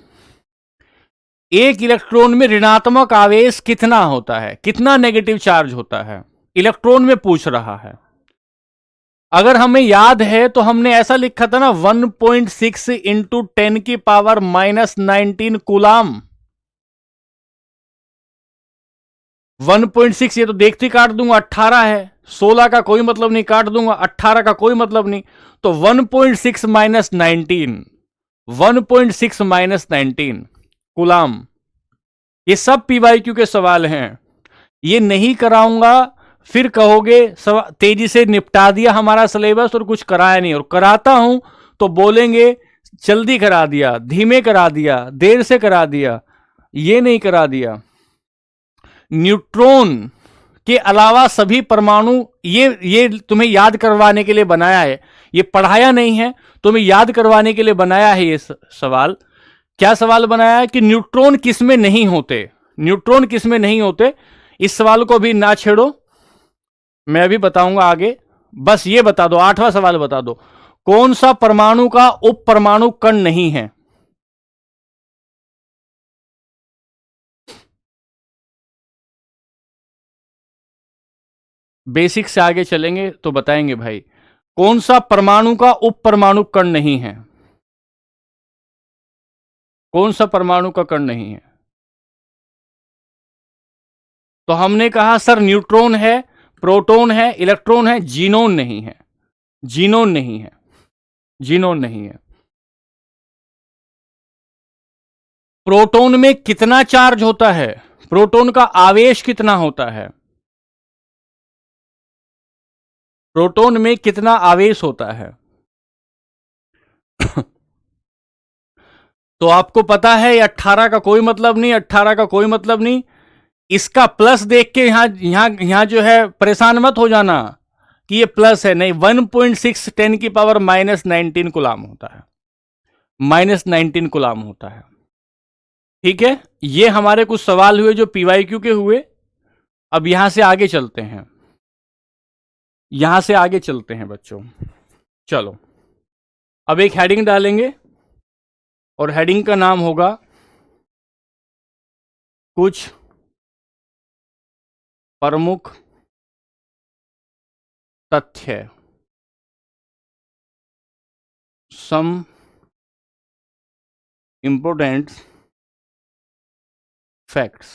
एक इलेक्ट्रॉन में ऋणात्मक आवेश कितना होता है? कितना नेगेटिव चार्ज होता है? इलेक्ट्रॉन में पूछ रहा है। अगर हमें याद है तो हमने ऐसा लिखा था ना, 1.6 इंटू 10 की पावर -19 कूलाम। 1.6, ये तो देखते काट दूंगा, 18 है। 16 का कोई मतलब नहीं, काट दूंगा। 18 का कोई मतलब नहीं, तो 1.6 माइनस 19, 1.6 माइनस 19 कूलाम। ये सब पीवाईक्यू के सवाल हैं, ये नहीं कराऊंगा फिर कहोगे तेजी से निपटा दिया हमारा सिलेबस और कुछ कराया नहीं। और कराता हूं तो बोलेंगे जल्दी करा दिया, धीमे करा दिया, देर से करा दिया। ये नहीं करा दिया। न्यूट्रॉन के अलावा सभी परमाणु, ये तुम्हें याद करवाने के लिए बनाया है, ये पढ़ाया नहीं है, तुम्हें याद करवाने के लिए बनाया है ये सवाल। क्या सवाल बनाया है कि न्यूट्रॉन किसमें नहीं होते? न्यूट्रॉन किसमें नहीं होते? इस सवाल को भी ना छेड़ो, मैं अभी बताऊंगा आगे। बस ये बता दो, 8वां सवाल बता दो, कौन सा परमाणु का उप परमाणु कण नहीं है? बेसिक से आगे चलेंगे तो बताएंगे भाई, कौन सा परमाणु का उप परमाणु कण नहीं है? कौन सा परमाणु का कण नहीं है? तो हमने कहा सर न्यूट्रॉन है, प्रोटॉन है, इलेक्ट्रॉन है, जीनोन नहीं है। जीनोन नहीं है, जीनोन नहीं है। प्रोटॉन में कितना चार्ज होता है? प्रोटॉन का आवेश कितना होता है? प्रोटॉन में कितना आवेश होता है? तो आपको पता है 18 का कोई मतलब नहीं, 18 का कोई मतलब नहीं। इसका प्लस देख के यहां यहां यहां जो है परेशान मत हो जाना कि ये प्लस है, नहीं। 1.6 10 की पावर -19 गुलाम होता है, -19 गुलाम होता है। ठीक है, ये हमारे कुछ सवाल हुए जो पीवाईक्यू के हुए। अब यहां से आगे चलते हैं, यहां से आगे चलते हैं बच्चों। चलो अब एक हेडिंग डालेंगे और हेडिंग का नाम होगा कुछ प्रमुख तथ्य, सम इंपोर्टेंट फैक्ट्स,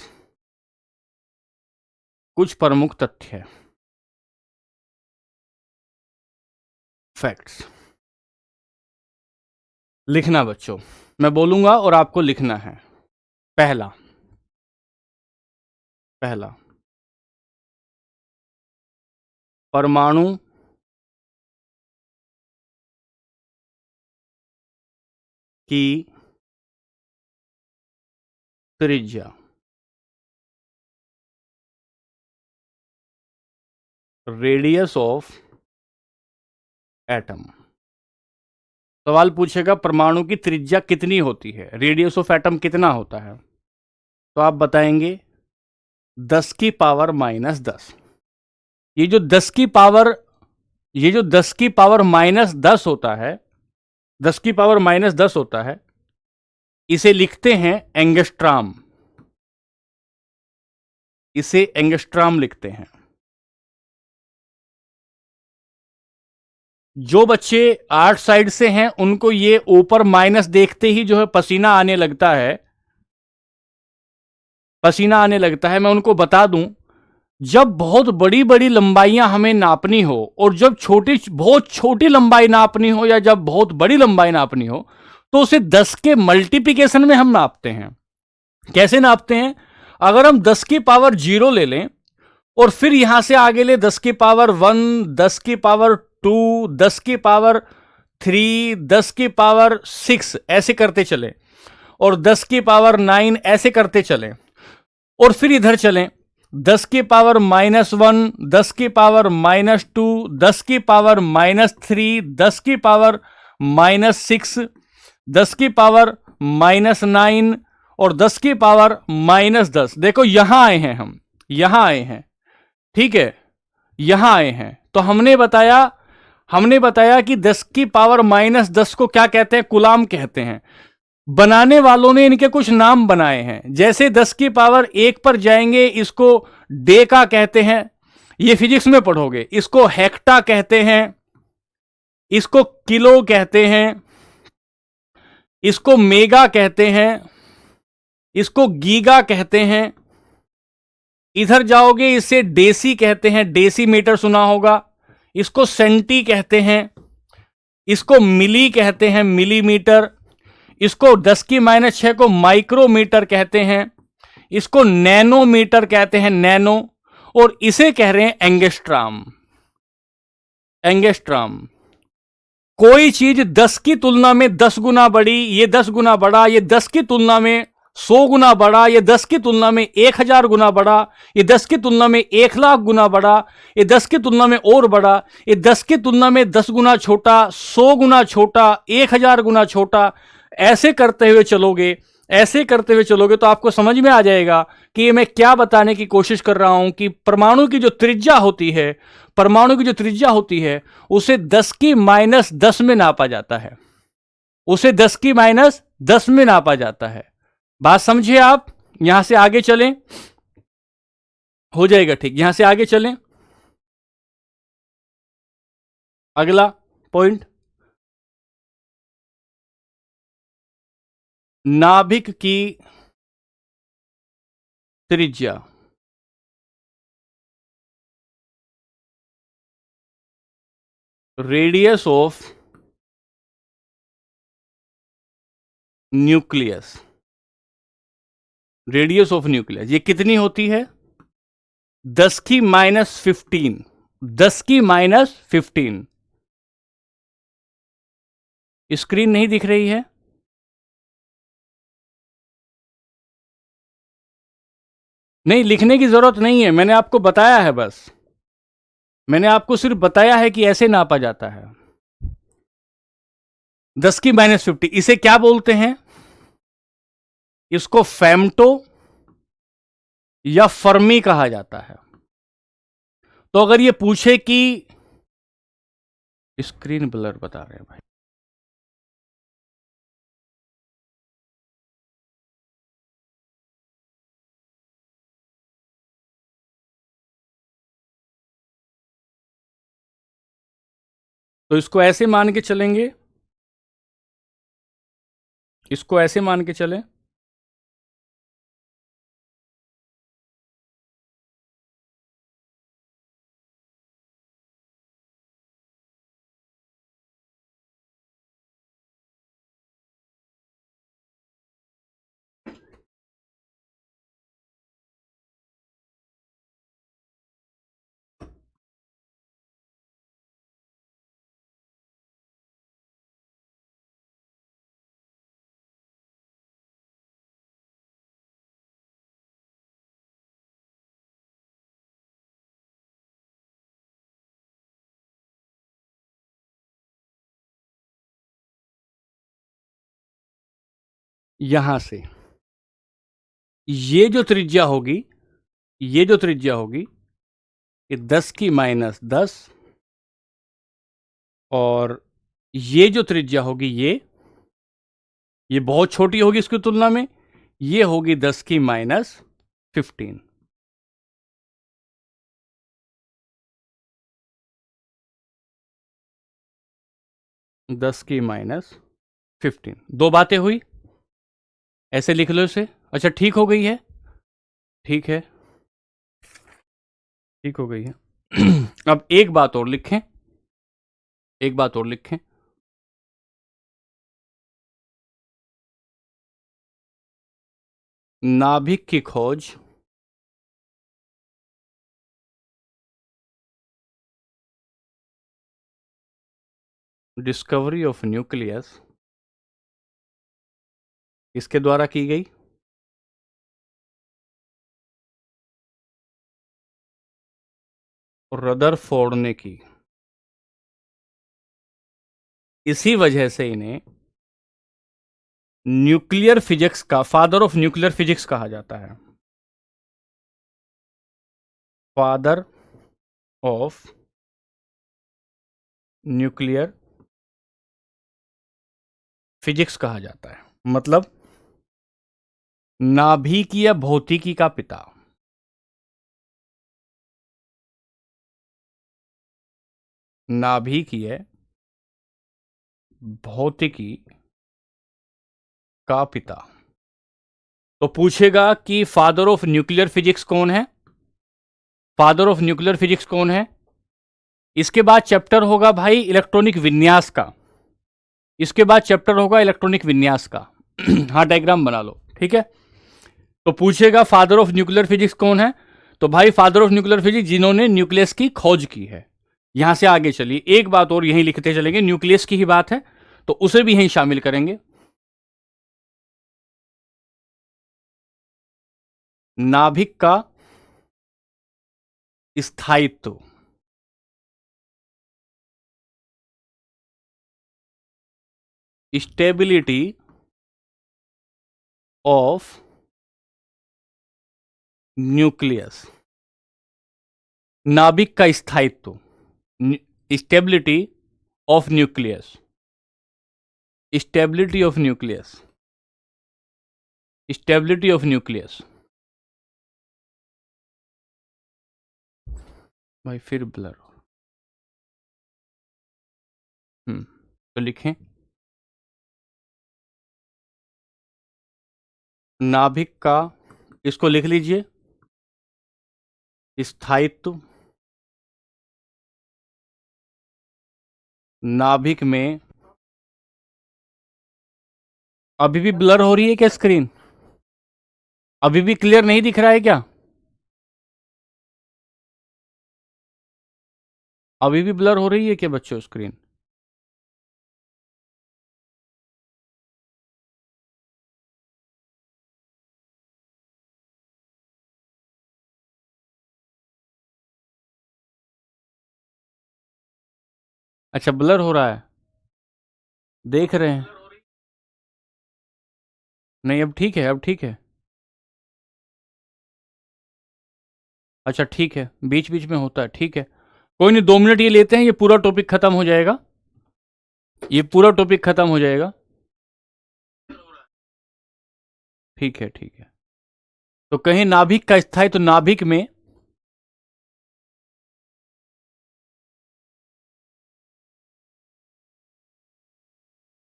कुछ प्रमुख तथ्य। फैक्ट्स लिखना बच्चों, मैं बोलूंगा और आपको लिखना है। पहला परमाणु की त्रिज्या, रेडियस ऑफ एटम। सवाल पूछेगा परमाणु की त्रिज्या कितनी होती है, रेडियस ऑफ एटम कितना होता है, तो आप बताएंगे 10 की पावर -10। ये जो 10 की पावर -10 होता है, 10 की पावर -10 होता है, इसे लिखते हैं एंगस्ट्राम। इसे एंगस्ट्राम लिखते हैं। जो बच्चे आर्ट साइड से हैं उनको ये ऊपर माइनस देखते ही जो है पसीना आने लगता है, मैं उनको बता दूं, जब बहुत बड़ी बड़ी लंबाइयां हमें नापनी हो और जब बहुत छोटी लंबाई नापनी हो या जब बहुत बड़ी लंबाई नापनी हो, तो उसे 10 के मल्टीप्लिकेशन में हम नापते हैं। कैसे नापते हैं? अगर हम 10 की पावर 0 ले लें और फिर यहां से आगे ले 10 की पावर 1, 10 की पावर 2, 10 की पावर 3, 10 की पावर 6 ऐसे करते चले और 10 की पावर 9 ऐसे करते चले, और फिर इधर चलें 10 की पावर -1, 10 की पावर -2, 10 की पावर -3, 10 की पावर -6, 10 की पावर -9 और 10 की पावर -10। देखो यहां आए हैं हम, यहां आए हैं, ठीक है, यहां आए हैं। तो हमने बताया कि 10 की पावर -10 को क्या कहते हैं? कूलाम कहते हैं। बनाने वालों ने इनके कुछ नाम बनाए हैं, जैसे 10 की पावर 1 पर जाएंगे, इसको डेका कहते हैं, ये फिजिक्स में पढ़ोगे। इसको हेक्टा कहते हैं, इसको किलो कहते हैं, इसको मेगा कहते हैं, इसको गीगा कहते हैं। इधर जाओगे इसे डेसी कहते हैं, डेसीमीटर सुना होगा। इसको सेंटी कहते हैं, इसको मिली कहते हैं, मिलीमीटर। इसको 10 की -6 को माइक्रोमीटर कहते हैं, इसको नैनोमीटर कहते हैं, नैनो। और इसे कह रहे हैं एंगस्ट्राम। एंगस्ट्राम। कोई चीज 10 की तुलना में 10 गुना बड़ी, ये 10 गुना बड़ा, ये 10 की तुलना में 100 गुना बड़ा, ये 10 की तुलना में 1000 गुना बड़ा, ये 10 की तुलना में 1,00,000 गुना बड़ा, ये 10 की तुलना में और बड़ा, ये 10 की तुलना में 10 गुना छोटा, 100 गुना छोटा, 1000 गुना छोटा। ऐसे करते हुए चलोगे तो आपको समझ में आ जाएगा कि ये मैं क्या बताने की कोशिश कर रहा हूं कि परमाणु की जो त्रिज्या होती है उसे 10 की -10 में नापा जाता है। उसे 10 की -10 में नापा जाता है। बात समझिए आप। यहां से आगे चलें, हो जाएगा ठीक। यहां से आगे चलें, अगला पॉइंट, नाभिक की त्रिज्या। Radius of nucleus. Radius of nucleus ये कितनी होती है? 10 की -15। 10 की -15। स्क्रीन नहीं दिख रही है? नहीं, लिखने की जरूरत नहीं है, मैंने आपको बताया है। बस मैंने आपको सिर्फ बताया है कि ऐसे नापा जाता है। 10 की -50। इसे क्या बोलते हैं? इसको फेम्टो या फर्मी कहा जाता है। तो अगर ये पूछे कि स्क्रीन ब्लर बता रहे हैं भाई, तो इसको ऐसे मान के चलेंगे, इसको ऐसे मान के चलें यहां से ये जो त्रिज्या होगी, ये जो त्रिज्या होगी ये 10 की -10, और ये जो त्रिज्या होगी ये बहुत छोटी होगी इसकी तुलना में, ये होगी 10 की -15। 10 की -15, दो बातें हुई, ऐसे लिख लो इसे। अच्छा ठीक हो गई है, ठीक है, ठीक हो गई है। अब एक बात और लिखें, एक बात और लिखें, नाभिक की खोज डिस्कवरी ऑफ न्यूक्लियस इसके द्वारा की गई, रदरफोर्ड ने की। इसी वजह से इन्हें न्यूक्लियर फिजिक्स का फादर ऑफ न्यूक्लियर फिजिक्स कहा जाता है। फादर ऑफ न्यूक्लियर फिजिक्स कहा जाता है, मतलब नाभिकीय भौतिकी का पिता। नाभिकीय भौतिकी का पिता। तो पूछेगा कि फादर ऑफ न्यूक्लियर फिजिक्स कौन है, फादर ऑफ न्यूक्लियर फिजिक्स कौन है। इसके बाद चैप्टर होगा भाई इलेक्ट्रॉनिक विन्यास का, इसके बाद चैप्टर होगा इलेक्ट्रॉनिक विन्यास का। हाँ डायग्राम बना लो, ठीक है। तो पूछेगा फादर ऑफ न्यूक्लियर फिजिक्स कौन है, तो भाई फादर ऑफ न्यूक्लियर फिजिक्स जिन्होंने न्यूक्लियस की खोज की है। यहां से आगे चलिए, एक बात और यहीं लिखते चलेंगे, न्यूक्लियस की ही बात है तो उसे भी यहीं शामिल करेंगे। नाभिक का स्थायित्व, स्टेबिलिटी ऑफ न्यूक्लियस, नाभिक का स्थायित्व, stability of nucleus, stability of nucleus, stability of nucleus. भाई फिर ब्लर, तो लिखें नाभिक का, इसको लिख लीजिए, स्थायित्व नाभिक में। अभी भी ब्लर हो रही है क्या स्क्रीन, अभी भी क्लियर नहीं दिख रहा है क्या, अभी भी ब्लर हो रही है क्या बच्चों स्क्रीन। अच्छा ब्लर हो रहा है, देख रहे हैं, नहीं अब ठीक है, अब ठीक है। अच्छा ठीक है, बीच बीच में होता है, ठीक है, कोई नहीं, 2 मिनट ये लेते हैं, ये पूरा टॉपिक खत्म हो जाएगा, ये पूरा टॉपिक खत्म हो जाएगा। ठीक है ठीक है। तो कहीं नाभिक का स्थायी, तो नाभिक में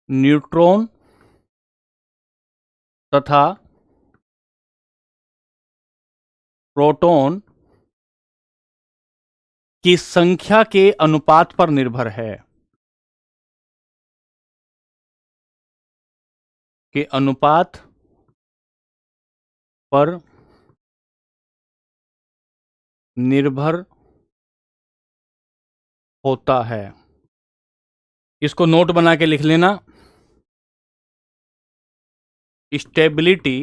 न्यूट्रॉन तथा प्रोटॉन की संख्या के अनुपात पर निर्भर है, के अनुपात पर निर्भर होता है। इसको नोट बना के लिख लेना, stability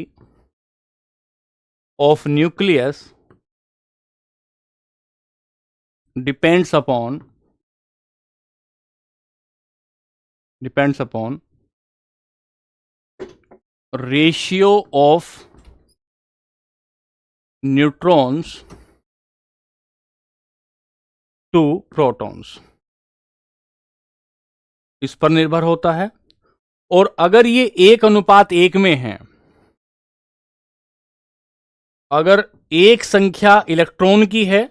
of nucleus depends upon ratio of neutrons to protons, इस पर निर्भर होता है। और अगर ये 1:1 में है, अगर एक संख्या इलेक्ट्रॉन की है,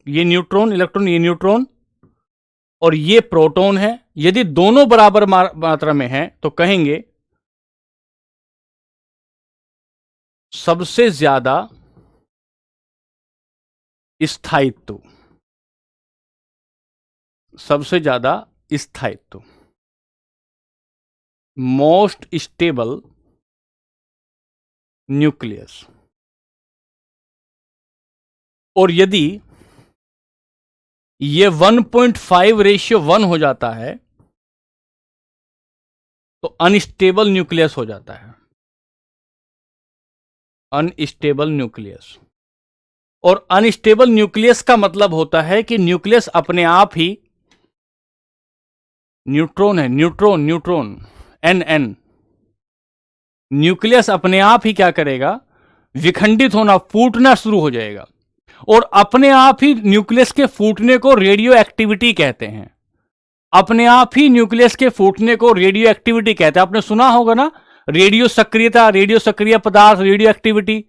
ये न्यूट्रॉन, इलेक्ट्रॉन, ये न्यूट्रॉन, और ये प्रोटॉन है, यदि दोनों बराबर मात्रा में है तो कहेंगे सबसे ज्यादा स्थायित्व, सबसे ज्यादा स्थायित्व, मोस्ट स्टेबल न्यूक्लियस। और यदि ये 1.5:1 हो जाता है तो अनस्टेबल न्यूक्लियस हो जाता है, अनस्टेबल न्यूक्लियस। और अनस्टेबल न्यूक्लियस का मतलब होता है कि न्यूक्लियस अपने आप ही, न्यूट्रॉन है, न्यूट्रॉन, न्यूट्रॉन, एन, न्यूक्लियस अपने आप ही क्या करेगा, विखंडित होना, फूटना शुरू हो जाएगा। और अपने आप ही न्यूक्लियस के फूटने को रेडियो एक्टिविटी कहते हैं, अपने आप ही न्यूक्लियस के फूटने को रेडियो एक्टिविटी कहते हैं। आपने सुना होगा ना, रेडियो सक्रियता, रेडियो सक्रिय पदार्थ, रेडियो एक्टिविटी।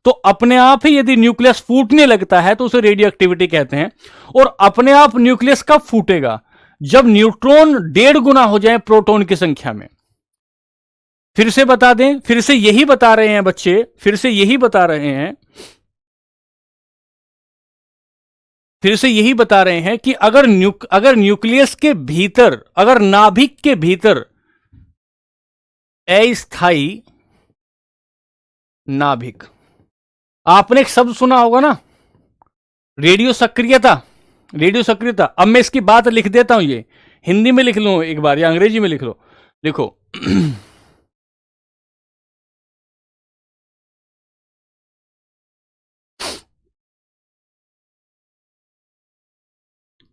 तो अपने आप ही यदि न्यूक्लियस फूटने लगता है तो उसे रेडियो एक्टिविटी कहते हैं। और अपने आप न्यूक्लियस कब फूटेगा, जब न्यूट्रॉन 1.5 गुना हो जाए प्रोटॉन की संख्या में। फिर से बता दें, फिर से यही बता रहे हैं बच्चे, फिर से यही बता रहे हैं, फिर से यही बता रहे हैं कि अगर न्यूक्लियस के भीतर, अगर नाभिक के भीतर अस्थायी नाभिक, आपने एक शब्द सुना होगा ना, रेडियो सक्रियता, रेडियो सक्रियता। अब मैं इसकी बात लिख देता हूं, ये हिंदी में लिख लो एक बार या अंग्रेजी में लिख लो, देखो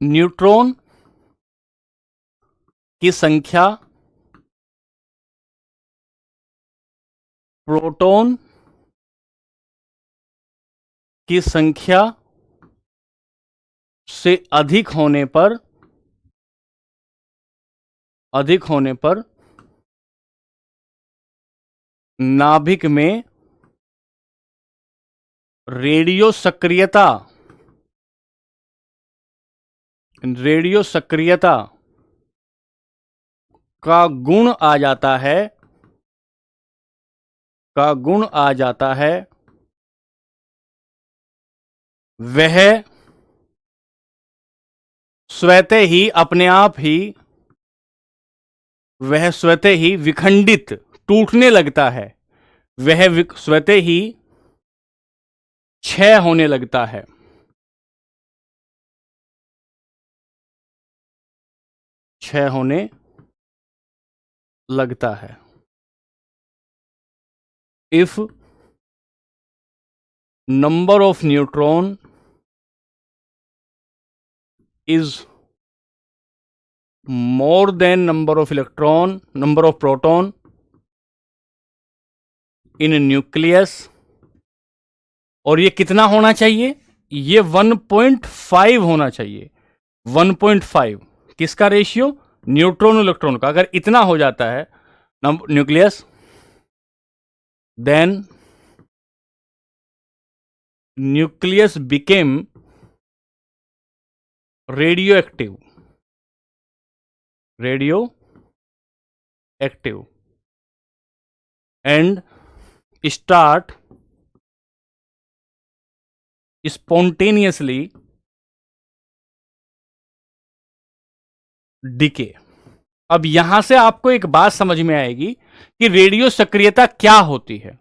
न्यूट्रॉन की संख्या प्रोटॉन की संख्या से अधिक होने पर नाभिक में रेडियो सक्रियता का गुण आ जाता है, वह स्वतः ही अपने आप ही, वह स्वतः ही विखंडित, टूटने लगता है, वह स्वतः ही क्षय होने लगता है, क्षय होने लगता है। If number of neutron is more than number of proton in a nucleus, और ये कितना होना चाहिए, ये 1.5 होना चाहिए, 1.5 किसका रेशियो, न्यूट्रॉन इलेक्ट्रॉन का। अगर इतना हो जाता है nucleus, then nucleus became radioactive and start spontaneously decay। अब यहां से आपको एक बात समझ में आएगी कि रेडियो सक्रियता क्या होती है,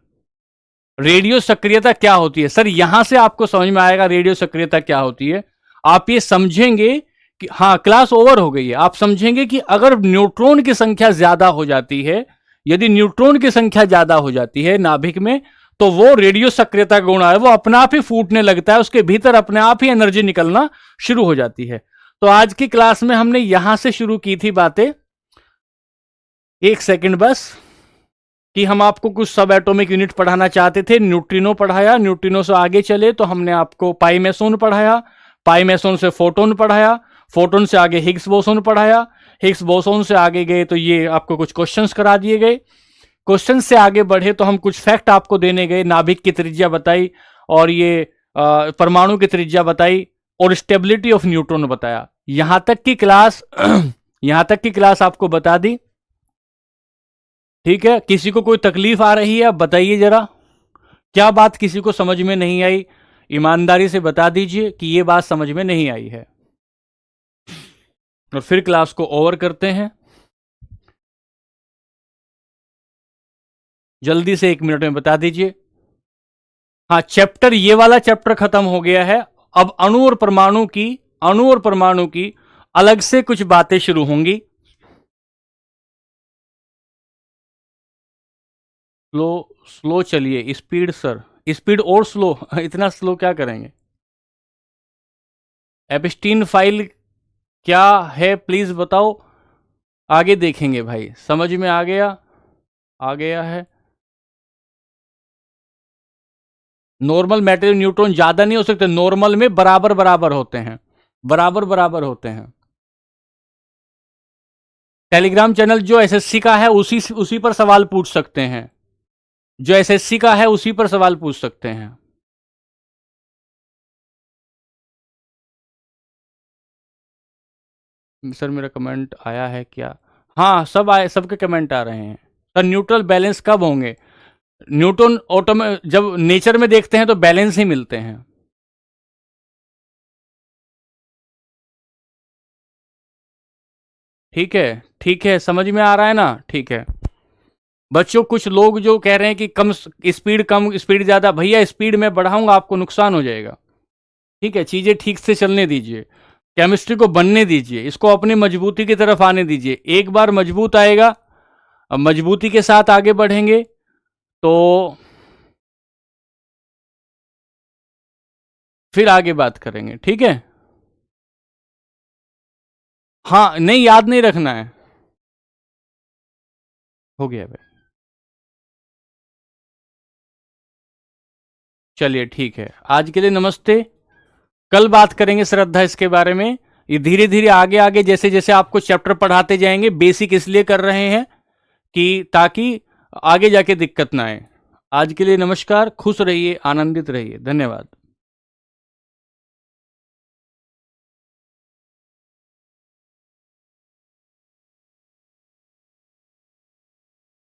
रेडियो सक्रियता क्या होती है। सर यहां से आपको समझ में आएगा रेडियो सक्रियता क्या होती है। आप ये समझेंगे कि हाँ क्लास ओवर हो गई है, आप समझेंगे कि अगर न्यूट्रॉन की संख्या ज्यादा हो जाती है, यदि न्यूट्रॉन की संख्या ज्यादा हो जाती है नाभिक में, तो वो रेडियो सक्रियता गुण है, वो अपने आप ही फूटने लगता है, उसके भीतर अपने आप ही एनर्जी निकलना शुरू हो जाती है। तो आज की क्लास में हमने यहां से शुरू की थी बातें, एक सेकंड बस। कि हम आपको कुछ सब एटॉमिक यूनिट पढ़ाना चाहते थे, न्यूट्रिनो पढ़ाया, न्यूट्रिनो से आगे चले तो हमने आपको पाई मेसोन पढ़ाया, पाई मेसोन से फोटोन पढ़ाया, फोटोन से आगे हिग्स बोसोन पढ़ाया, हिग्स बोसोन से आगे गए तो ये आपको कुछ क्वेश्चंस करा दिए गए, क्वेश्चन से आगे बढ़े तो हम कुछ फैक्ट आपको देने गए, नाभिक की त्रिज्या बताई और ये परमाणु की त्रिज्या बताई और स्टेबिलिटी ऑफ न्यूट्रॉन बताया। यहां तक की क्लास यहां तक की क्लास आपको बता दी। ठीक है, किसी को कोई तकलीफ आ रही है आप बताइए जरा, क्या बात किसी को समझ में नहीं आई, ईमानदारी से बता दीजिए कि यह बात समझ में नहीं आई है, और फिर क्लास को ओवर करते हैं। जल्दी से 1 मिनट में बता दीजिए। हाँ, चैप्टर, ये वाला चैप्टर खत्म हो गया है। अब अणु और परमाणु की अलग से कुछ बातें शुरू होंगी। स्लो चलिए, स्पीड सर, स्पीड और स्लो इतना स्लो क्या करेंगे? एप्स्टीन फाइल क्या है प्लीज बताओ, आगे देखेंगे भाई, समझ में आ गया है। नॉर्मल मैटेरियल न्यूट्रॉन ज्यादा नहीं हो सकते, नॉर्मल में बराबर बराबर होते हैं, बराबर बराबर होते हैं। टेलीग्राम चैनल जो एसएससी का है उसी पर सवाल पूछ सकते हैं, जो एसएससी का है उसी पर सवाल पूछ सकते हैं। सर मेरा कमेंट आया है क्या? हाँ, सब आए, सबके कमेंट आ रहे हैं। सर न्यूट्रल बैलेंस कब होंगे? न्यूटन जब नेचर में देखते हैं तो बैलेंस ही मिलते हैं। ठीक है, ठीक है, समझ में आ रहा है ना? ठीक है बच्चों, कुछ लोग जो कह रहे हैं कि कम स्पीड ज्यादा, भैया स्पीड में बढ़ाऊंगा आपको नुकसान हो जाएगा। ठीक है, चीजें ठीक से चलने दीजिए, केमिस्ट्री को बनने दीजिए, इसको अपनी मजबूती की तरफ आने दीजिए। एक बार मजबूत आएगा, अब मजबूती के साथ आगे बढ़ेंगे तो फिर आगे बात करेंगे। ठीक है, हाँ, नहीं, याद नहीं रखना है। हो गया भाई, चलिए ठीक है, आज के लिए नमस्ते। कल बात करेंगे श्रद्धा इसके बारे में। ये धीरे धीरे आगे आगे जैसे जैसे आपको चैप्टर पढ़ाते जाएंगे, बेसिक इसलिए कर रहे हैं कि ताकि आगे जाके दिक्कत ना आए। आज के लिए नमस्कार, खुश रहिए, आनंदित रहिए, धन्यवाद।